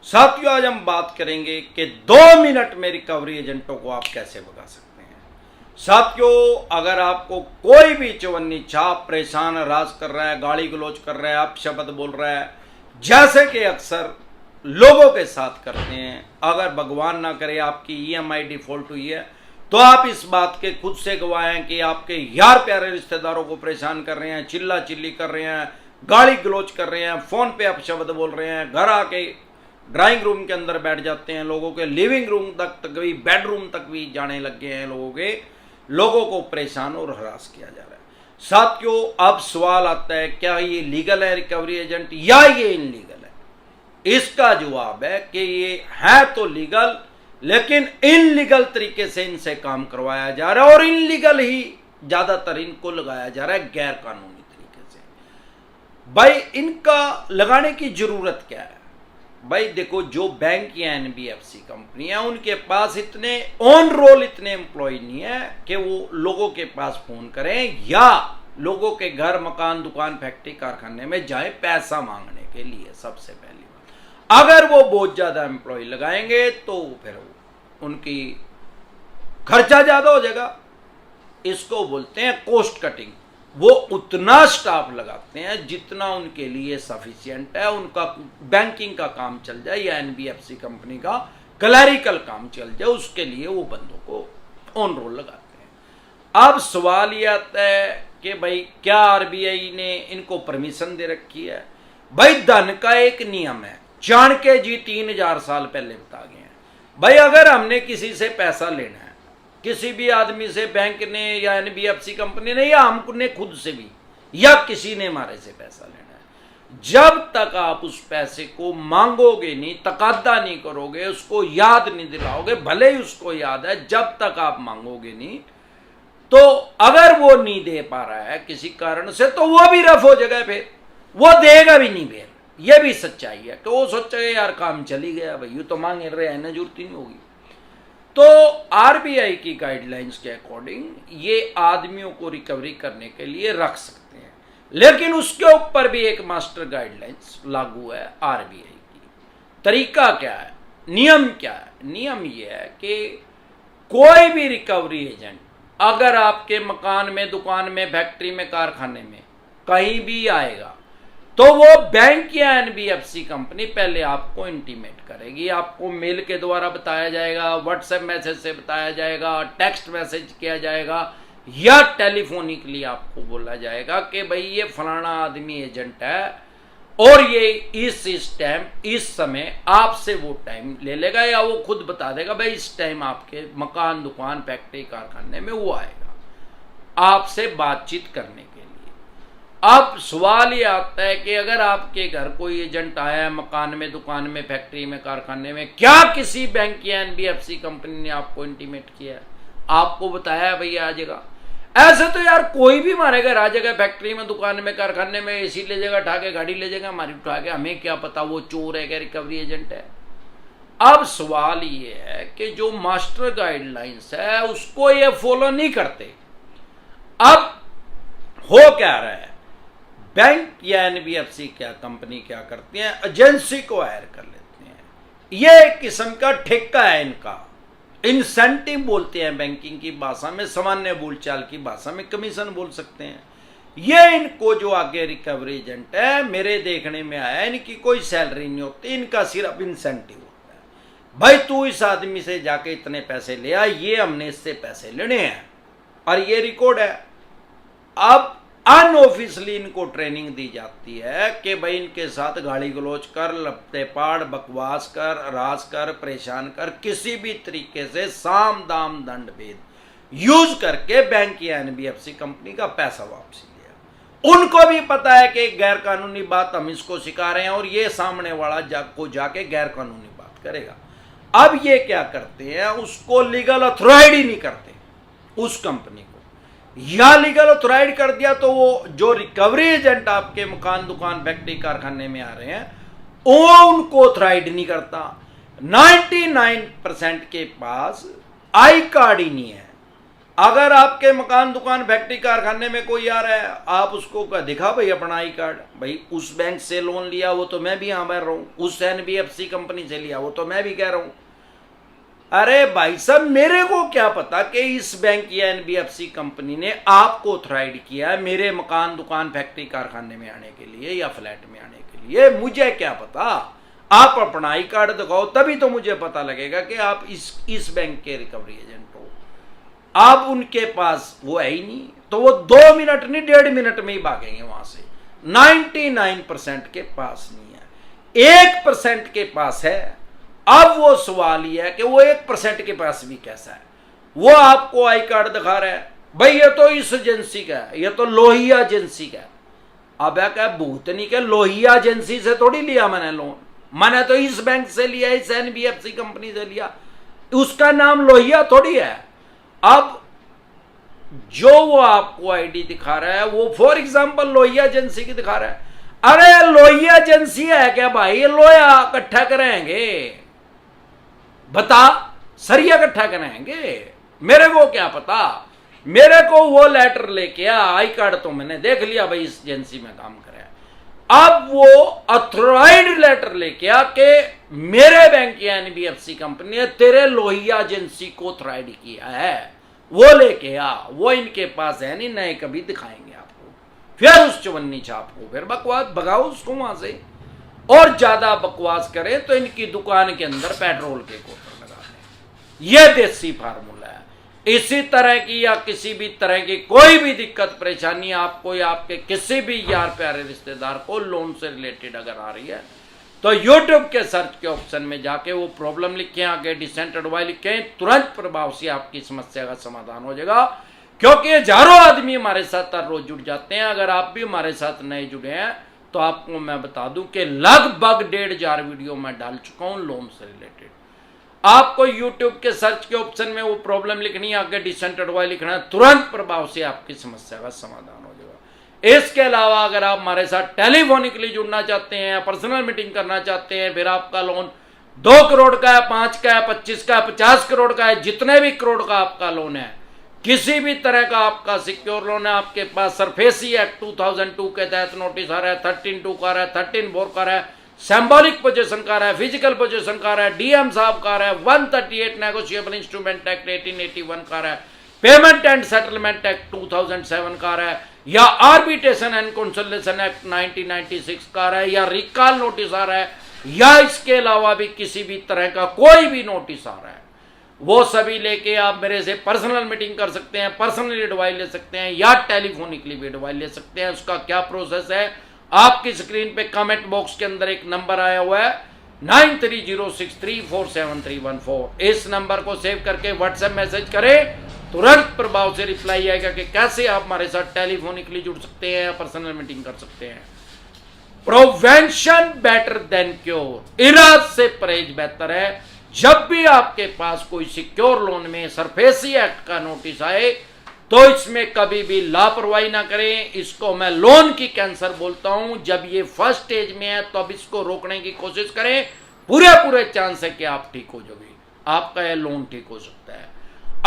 साथियों, आज हम बात करेंगे कि 2 मिनट में रिकवरी एजेंटों को आप कैसे भगा सकते हैं। साथियों, अगर आपको कोई भी चवन्नी छाप परेशान हरास कर रहा है, गाली गलौज कर रहा है, अपशब्द बोल रहा है, जैसे कि अक्सर लोगों के साथ करते हैं, अगर भगवान ना करे आपकी ईएमआई डिफॉल्ट हुई है, तो आप इस बात के खुद से गवाह हैं कि आपके यार प्यारे रिश्तेदारों को परेशान कर रहे हैं, चिल्ला चिल्ली कर रहे हैं, गाली गलौज कर रहे हैं, फोन पे अपशब्द बोल रहे हैं, घर आके ड्राइंग रूम के अंदर बैठ जाते हैं, लोगों के लिविंग रूम तक भी, बेडरूम तक भी जाने लग गए हैं, लोगों को परेशान और हरास किया जा रहा है। साथियों, अब सवाल आता है, क्या ये लीगल है रिकवरी एजेंट या ये इनलीगल है? इसका जवाब है कि ये है तो लीगल, लेकिन इनलीगल तरीके से इनसे काम करवाया जा रहा है और इनलीगल ही ज्यादातर इनको लगाया जा रहा है, गैर कानूनी तरीके से। भाई, इनका लगाने की जरूरत क्या है? भाई देखो, जो बैंक या एनबीएफसी कंपनी है, उनके पास इतने ऑन रोल इतने एम्प्लॉय नहीं है कि वो लोगों के पास फोन करें या लोगों के घर, मकान, दुकान, फैक्ट्री, कारखाने में जाए पैसा मांगने के लिए। सबसे पहली बात, अगर वो बहुत ज्यादा एम्प्लॉय लगाएंगे तो फिर उनकी खर्चा ज्यादा हो जाएगा। इसको बोलते हैं कॉस्ट कटिंग। वो उतना स्टाफ लगाते हैं जितना उनके लिए सफिशिएंट है, उनका बैंकिंग का काम चल जाए या एनबीएफसी कंपनी का क्लैरिकल काम चल जाए, उसके लिए वो बंदों को ऑन रोल लगाते हैं। अब सवाल ये आता है कि भाई, क्या आरबीआई ने इनको परमिशन दे रखी है? भाई, धन का एक नियम है, चाणक्य जी 3000 साल पहले बता गए हैं। भाई, अगर हमने किसी से पैसा लेना है, किसी भी आदमी से, बैंक ने या एनबीएफसी कंपनी ने या हमने खुद से भी या किसी ने हमारे से पैसा लेना है, जब तक आप उस पैसे को मांगोगे नहीं, तकादा नहीं करोगे, उसको याद नहीं दिलाओगे, भले ही उसको याद है, जब तक आप मांगोगे नहीं, तो अगर वो नहीं दे पा रहा है किसी कारण से, तो वो भी रफ हो जाएगा, फिर वो देगा भी नहीं। फिर ये भी सच्चाई है कि वो सोचेगा यार काम चली गया, भाई ये तो मांग रहे हैं ना, जरूरत ही नहीं होगी। तो आरबीआई की गाइडलाइंस के अकॉर्डिंग ये आदमियों को रिकवरी करने के लिए रख सकते हैं, लेकिन उसके ऊपर भी एक मास्टर गाइडलाइंस लागू है आरबीआई की। तरीका क्या है, नियम क्या है? नियम ये है कि कोई भी रिकवरी एजेंट अगर आपके मकान में, दुकान में, फैक्ट्री में, कारखाने में कहीं भी आएगा, तो वो बैंक या एनबीएफसी कंपनी पहले आपको इंटीमेट करेगी। आपको मेल के द्वारा बताया जाएगा, व्हाट्सएप मैसेज से बताया जाएगा, टेक्स्ट मैसेज किया जाएगा या टेलीफोनिकली आपको बोला जाएगा कि भाई ये फलाना आदमी एजेंट है और ये इस टाइम, इस समय आपसे वो टाइम ले लेगा, या वो खुद बता देगा भाई इस टाइम आपके मकान, दुकान, फैक्ट्री, कारखाने में वो आएगा आपसे बातचीत करने के लिए। अब सवाल ये आता है कि अगर आपके घर कोई एजेंट आया है, मकान में, दुकान में, फैक्ट्री में, कारखाने में, क्या किसी बैंक या एनबीएफसी कंपनी ने आपको इंटीमेट किया है, आपको बताया है भैया आ जाएगा? ऐसे तो यार कोई भी हमारे घर आ जाएगा, फैक्ट्री में, दुकान में, कारखाने में, एसी ले जाएगा, उठा के गाड़ी ले जाएगा हमारी, उठा के, हमें क्या पता वो चोर है क्या रिकवरी एजेंट है? अब सवाल ये है कि जो मास्टर गाइडलाइंस है उसको ये फॉलो नहीं करते। अब हो क्या रहा है, बैंक या एनबीएफसी क्या कंपनी क्या करती हैं, एजेंसी को हायर कर लेते हैं। ये एक किस्म का ठेका है इनका, इंसेंटिव बोलते हैं बैंकिंग की भाषा में, सामान्य बोलचाल की भाषा में कमीशन बोल सकते हैं। ये इनको जो आगे रिकवरी एजेंट है, मेरे देखने में आया, इनकी कोई सैलरी नहीं होती, इनका सिर्फ इंसेंटिव होता है। भाई तू इस आदमी से जाके इतने पैसे ले आ, ये हमने इससे पैसे लेने हैं और ये रिकॉर्ड है। अब अनऑफिशियली इनको ट्रेनिंग दी जाती है कि भाई इनके साथ गाली गलौज कर, लपटे पाड़, बकवास कर, राज कर, परेशान कर, किसी भी तरीके से साम दाम दंड भेद यूज करके बैंक या एनबीएफसी कंपनी का पैसा वापसी लिया। उनको भी पता है कि गैर कानूनी बात हम इसको सिखा रहे हैं और ये सामने वाला जाके गैर कानूनी बात करेगा। अब ये क्या करते हैं, उसको लीगल अथॉराइड ही नहीं करते उस कंपनी को, या लीगल अथॉराइड कर दिया तो वो जो रिकवरी एजेंट आपके मकान, दुकान, फैक्ट्री, कारखाने में आ रहे हैं, वो उनको अथॉराइड नहीं करता। 99% के पास आई कार्ड ही नहीं है, अगर आपके मकान दुकान फैक्ट्री कारखाने में कोई आ रहा है, आप उसको दिखा भाई अपना आई कार्ड, भाई उस बैंक से लोन लिया वो तो मैं भी यहां बैठ रहा हूं, उस एनबीएफसी कंपनी से लिया वो तो मैं भी कह रहा हूं। अरे भाई साहब, मेरे को क्या पता कि इस बैंक या एनबीएफसी कंपनी ने आपको ऑथराइज किया है मेरे मकान दुकान फैक्ट्री कारखाने में आने के लिए या फ्लैट में आने के लिए, मुझे क्या पता। आप अपना आई कार्ड दिखाओ, तभी तो मुझे पता लगेगा कि आप इस बैंक के रिकवरी एजेंट हो। आप उनके पास वो है ही नहीं, तो वो 2 मिनट नहीं 1.5 मिनट में ही भागेंगे वहां से। 99% के पास नहीं है, 1% के पास है। अब वो सवाल ये है कि वो 1% के पास भी कैसा है। वो आपको आई कार्ड दिखा रहा है, भाई ये तो इस एजेंसी का है, ये तो लोहिया एजेंसी का है। अब क्या भूतनी के लोहिया एजेंसी से थोड़ी लिया मैंने लोन, मैंने तो इस बैंक से लिया, इस एनबीएफसी कंपनी से लिया, उसका नाम लोहिया थोड़ी है। अब जो वो आपको आईडी दिखा रहा है वो फॉर एग्जांपल लोहिया एजेंसी की दिखा रहा है। अरे लोहिया एजेंसी है क्या भाई, ये लोहा इकट्ठा करेंगे, बता सरिया इकट्ठा करेंगे, मेरे को क्या पता। मेरे को वो लेटर लेके आ, आई कार्ड तो मैंने देख लिया भाई इस एजेंसी में काम करे। अब वो अथॉराइज्ड लेटर लेके आ के मेरे बैंक या एनबीएफसी कंपनी ने तेरे लोहिया एजेंसी को अथॉराइज्ड किया है, वो लेके आ। वो इनके पास है नहीं, नए कभी दिखाएंगे आपको। फिर उस चवन्नी छाप को फिर बकवास भगाओ उसको वहां से, और ज्यादा बकवास करें तो इनकी दुकान के अंदर पेट्रोल के कोटर लगा दें। यह देसी फार्मूला है। इसी तरह की या किसी भी तरह की कोई भी दिक्कत परेशानी आपको या आपके किसी भी यार प्यारे रिश्तेदार को लोन से रिलेटेड अगर आ रही है, तो YouTube के सर्च के ऑप्शन में जाके वो प्रॉब्लम लिखें, आगे डिसेंट एडवाइस लिखें, तुरंत प्रभाव से आपकी समस्या का समाधान हो जाएगा। क्योंकि हजारों आदमी हमारे साथ हर रोज जुड़ जाते हैं। अगर आप भी हमारे साथ नए जुड़े हैं तो आपको मैं बता दूं कि लगभग 1,500 वीडियो मैं डाल चुका हूं लोन से रिलेटेड। आपको YouTube के सर्च के ऑप्शन में वो प्रॉब्लम लिखनी है, आगे डिसेंट एडवाइस लिखना है, तुरंत प्रभाव से आपकी समस्या का समाधान हो जाएगा। इसके अलावा अगर आप हमारे साथ टेलीफोनिकली जुड़ना चाहते हैं, पर्सनल मीटिंग करना चाहते हैं, फिर आपका लोन 2 करोड़ का है, 5 का है, 25 का है, 50 करोड़ का है, जितने भी करोड़ का आपका लोन है, किसी भी तरह का आपका सिक्योर लोन है, आपके पास सरफेसी एक्ट 2002 के तहत नोटिस आ रहा है, 13(2) का आ रहा है, 13(4) का आ रहा है, सिंबॉलिक पोजीशन का रहा है, फिजिकल पोजीशन का रहा है, डीएम साहब का रहा है, 138 नेगोशिएबल इंस्ट्रूमेंट एक्ट 1881 का रहा है, पेमेंट एंड सेटलमेंट एक्ट 2007 का रहा है, या आर्बिट्रेशन एंड कंसोलिडेशन एक्ट 1996 का रहा है, या रिकॉल नोटिस आ रहा है, या इसके अलावा भी किसी भी तरह का कोई भी नोटिस आ रहा है, वो सभी लेके आप मेरे से पर्सनल मीटिंग कर सकते हैं, पर्सनली एडवाइस ले सकते हैं, या टेलीफोनिकली भी एडवाइस ले सकते हैं। उसका क्या प्रोसेस है, आपकी स्क्रीन पे कमेंट बॉक्स के अंदर एक नंबर आया हुआ है 9306347314। इस नंबर को सेव करके व्हाट्सएप मैसेज करें, तुरंत प्रभाव से रिप्लाई आएगा कि कैसे आप हमारे साथ टेलीफोनिकली जुड़ सकते हैं या पर्सनल मीटिंग कर सकते हैं। प्रिवेंशन बेटर देन क्योर, इलाज से परहेज बेहतर है। जब भी आपके पास कोई सिक्योर लोन में सरफेसी एक्ट का नोटिस आए तो इसमें कभी भी लापरवाही ना करें। इसको मैं लोन की कैंसर बोलता हूं। जब ये फर्स्ट स्टेज में है तो अब इसको रोकने की कोशिश करें, पूरे चांस है कि आप ठीक हो जाओगे, आपका यह लोन ठीक हो सकता है।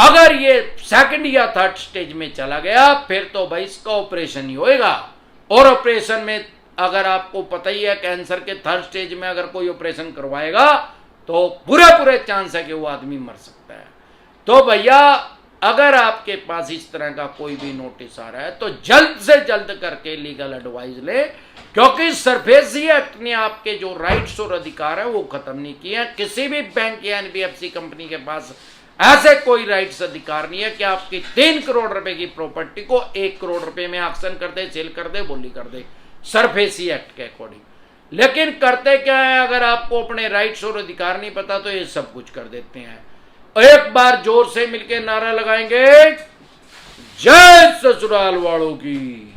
अगर ये सेकंड या थर्ड स्टेज में चला गया फिर तो भाई इसका ऑपरेशन ही होएगा, और ऑपरेशन में अगर आपको पता ही है कैंसर के थर्ड स्टेज में अगर कोई ऑपरेशन करवाएगा तो पूरे चांस है कि वो आदमी मर सकता है। तो भैया अगर आपके पास इस तरह का कोई भी नोटिस आ रहा है तो जल्द से जल्द करके लीगल एडवाइस ले, क्योंकि सरफेसी एक्ट ने आपके जो राइट्स और अधिकार है वो खत्म नहीं किए हैं। किसी भी बैंक या एनबीएफसी कंपनी के पास ऐसे कोई राइट्स अधिकार नहीं है कि आपकी 3 करोड़ रुपए की प्रॉपर्टी को 1 करोड़ रुपए में ऑक्शन कर दे, सेल कर दे, बोली कर दे सरफेसी एक्ट के अकॉर्डिंग। लेकिन करते क्या है, अगर आपको अपने राइट्स और अधिकार नहीं पता तो ये सब कुछ कर देते हैं। एक बार जोर से मिलकर नारा लगाएंगे, जय ससुराल वालों की।